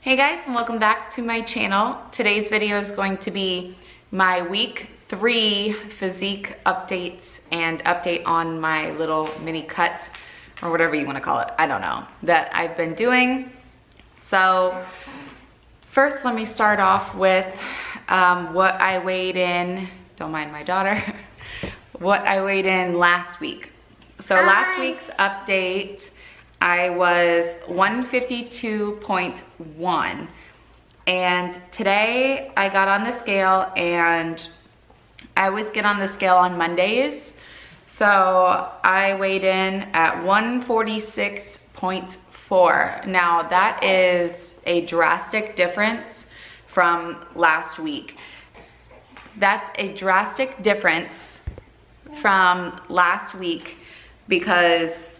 Hey guys, and welcome back to my channel. Today's video is going to be my week 3 physique updates and update on my little mini cuts, or whatever you want to call it, I don't know, that I've been doing. So first let me start off with what I weighed in, don't mind my daughter, what I weighed in last week. So last week's update, I was 152.1, and today I got on the scale, and I always get on the scale on Mondays. So I weighed in at 146.4. Now that is a drastic difference from last week. That's a drastic difference from last week because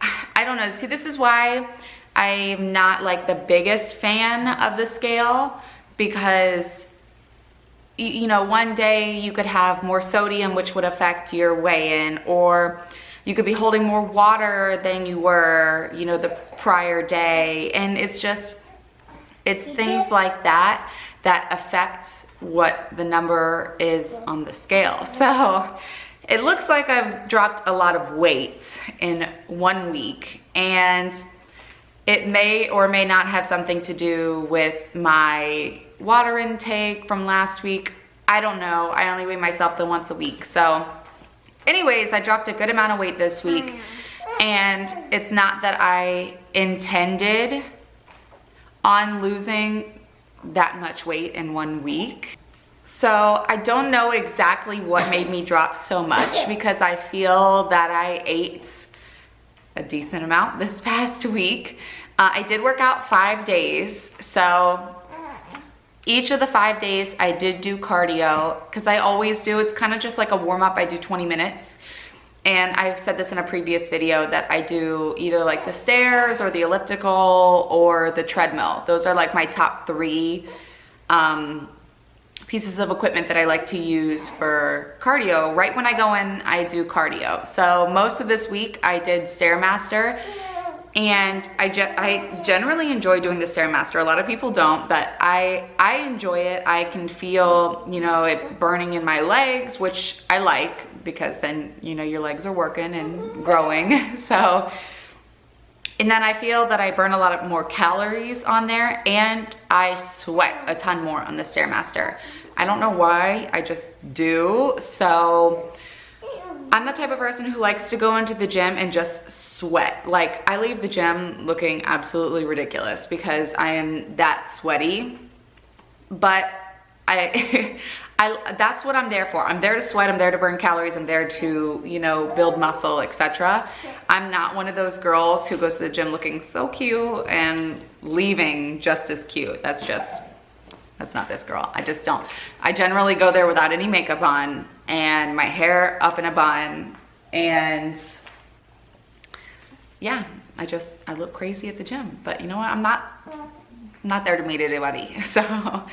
I don't know. See, this is why I'm not like the biggest fan of the scale, because you know, one day you could have more sodium, which would affect your weigh-in, or you could be holding more water than you were, you know, the prior day. And it's just, it's things like that that affect what the number is on the scale. So it looks like I've dropped a lot of weight in 1 week, and it may or may not have something to do with my water intake from last week. I don't know. I only weigh myself once a week. So anyways, I dropped a good amount of weight this week, and it's not that I intended on losing that much weight in 1 week. So I don't know exactly what made me drop so much, because I feel that I ate a decent amount this past week. I did work out 5 days. So each of the 5 days I did do cardio, because I always do. It's kind of just like a warm up. I do 20 minutes. And I've said this in a previous video that I do either like the stairs or the elliptical or the treadmill. Those are like my top 3 pieces of equipment that I like to use for cardio. Right when I go in, I do cardio. So most of this week I did Stairmaster, and I generally enjoy doing the Stairmaster. A lot of people don't, but I enjoy it. I can feel, you know, it burning in my legs, which I like, because then, you know, your legs are working and growing. So, and then I feel that I burn a lot more calories on there, and I sweat a ton more on the Stairmaster. I don't know why, I just do. So I'm the type of person who likes to go into the gym and just sweat. Like, I leave the gym looking absolutely ridiculous because I am that sweaty. But that's what I'm there for. I'm there to sweat, I'm there to burn calories, I'm there to, you know, build muscle, etc. I'm not one of those girls who goes to the gym looking so cute and leaving just as cute. That's not this girl. I just don't. I generally go there without any makeup on and my hair up in a bun, and yeah, I look crazy at the gym. But you know what? I'm not there to meet anybody. So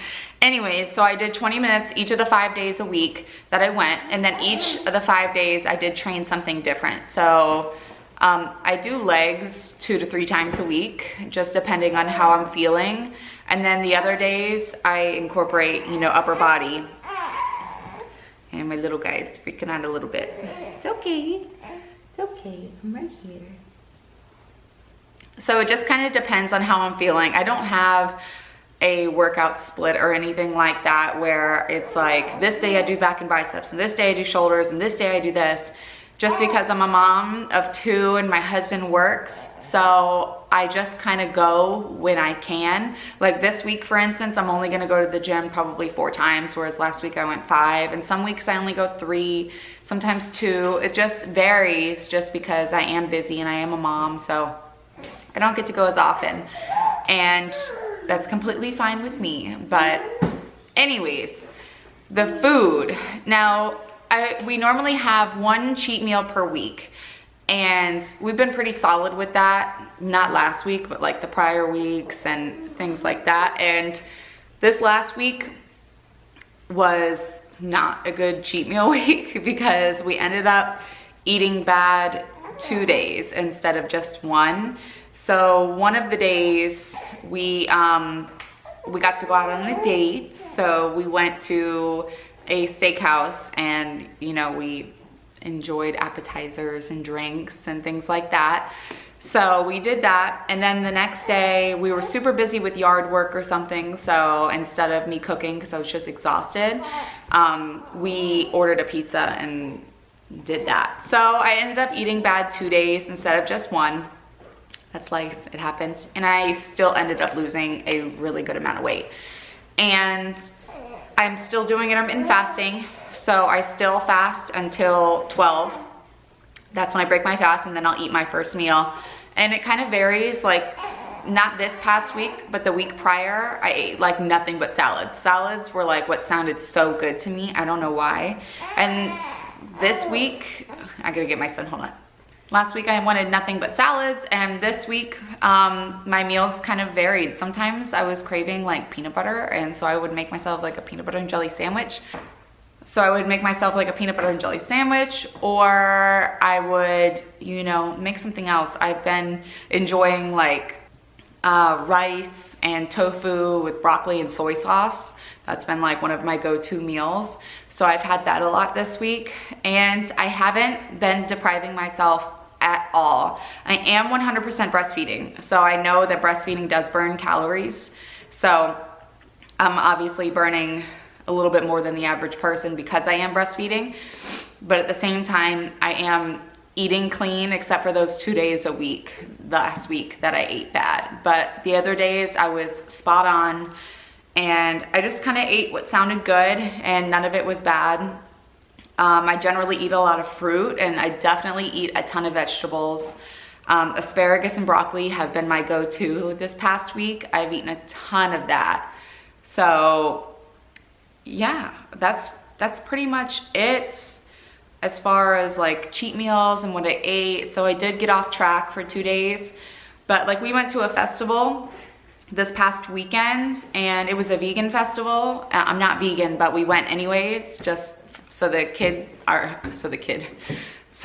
anyways, so I did 20 minutes each of the 5 days a week that I went, and then each of the 5 days I did train something different. So I do legs 2 to 3 times a week, just depending on how I'm feeling. And then the other days I incorporate, you know, upper body. And my little guy is freaking out a little bit. It's okay. It's okay. I'm right here. So it just kind of depends on how I'm feeling. I don't have a workout split or anything like that where it's like this day I do back and biceps, and this day I do shoulders, and this day I do this. Just because I'm a mom of 2 and my husband works, so I just kind of go when I can. Like this week, for instance, I'm only gonna go to the gym probably 4 times, whereas last week I went 5, and some weeks I only go 3, sometimes 2. It just varies, just because I am busy and I am a mom, so I don't get to go as often, and that's completely fine with me. But anyways, the food. Now, we normally have 1 cheat meal per week, and we've been pretty solid with that. Not last week, but like the prior weeks and things like that. And this last week was not a good cheat meal week because we ended up eating bad 2 days instead of just 1. So one of the days we got to go out on a date. So we went to a steakhouse and, you know, we enjoyed appetizers and drinks and things like that. So we did that, and then the next day we were super busy with yard work or something, so instead of me cooking because I was just exhausted, we ordered a pizza and did that. So I ended up eating bad 2 days instead of just one. That's life, it happens. And I still ended up losing a really good amount of weight. And I'm still doing intermittent fasting, so I still fast until 12. That's when I break my fast, and then I'll eat my first meal. And it kind of varies, like not this past week, but the week prior, I ate like nothing but salads. Salads were like what sounded so good to me. I don't know why. And this week, I gotta get my son, hold on. Last week I wanted nothing but salads, and this week my meals kind of varied. Sometimes I was craving like peanut butter, and so I would make myself like a peanut butter and jelly sandwich. So I would make myself like a peanut butter and jelly sandwich, or I would, you know, make something else. I've been enjoying like rice and tofu with broccoli and soy sauce. That's been like one of my go-to meals. So I've had that a lot this week, and I haven't been depriving myself at all. I am 100% breastfeeding. So I know that breastfeeding does burn calories. So I'm obviously burning a little bit more than the average person because I am breastfeeding, but at the same time I am eating clean except for those 2 days a week, last week, that I ate bad. But the other days I was spot on, and I just kind of ate what sounded good, and none of it was bad. I generally eat a lot of fruit, and I definitely eat a ton of vegetables. Asparagus and broccoli have been my go-to this past week. I've eaten a ton of that. So yeah, that's pretty much it as far as like cheat meals and what I ate. So I did get off track for 2 days, but like we went to a festival this past weekend, and it was a vegan festival. I'm not vegan, but we went anyways, just so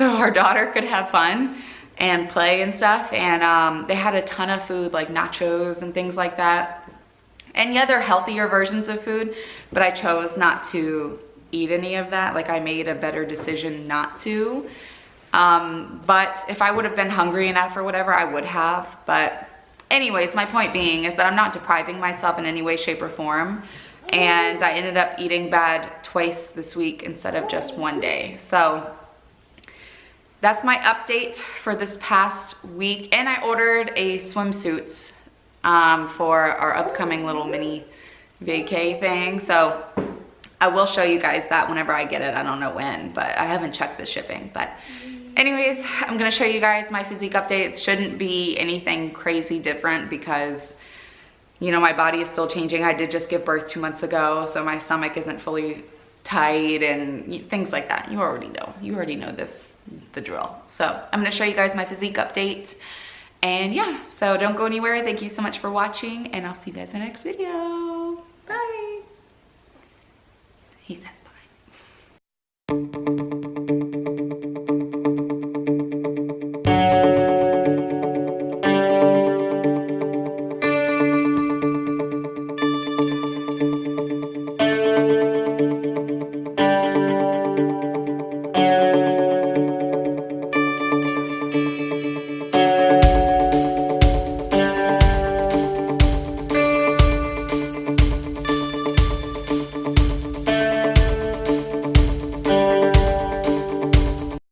our daughter could have fun and play and stuff. And they had a ton of food, like nachos and things like that. And yeah, they're healthier versions of food, but I chose not to eat any of that. Like I made a better decision not to. But if I would have been hungry enough or whatever, I would have. But anyways, my point being is that I'm not depriving myself in any way, shape, or form. And I ended up eating bad twice this week instead of just 1 day. So that's my update for this past week. And I ordered a swimsuit for our upcoming little mini vacay thing. So I will show you guys that whenever I get it. I don't know when, but I haven't checked the shipping. But anyways, I'm gonna show you guys my physique update. It shouldn't be anything crazy different because, you know, my body is still changing. I did just give birth 2 months ago, so my stomach isn't fully tight and things like that. You already know the drill. So I'm gonna show you guys my physique update. And yeah, so don't go anywhere. Thank you so much for watching, and I'll see you guys in my next video.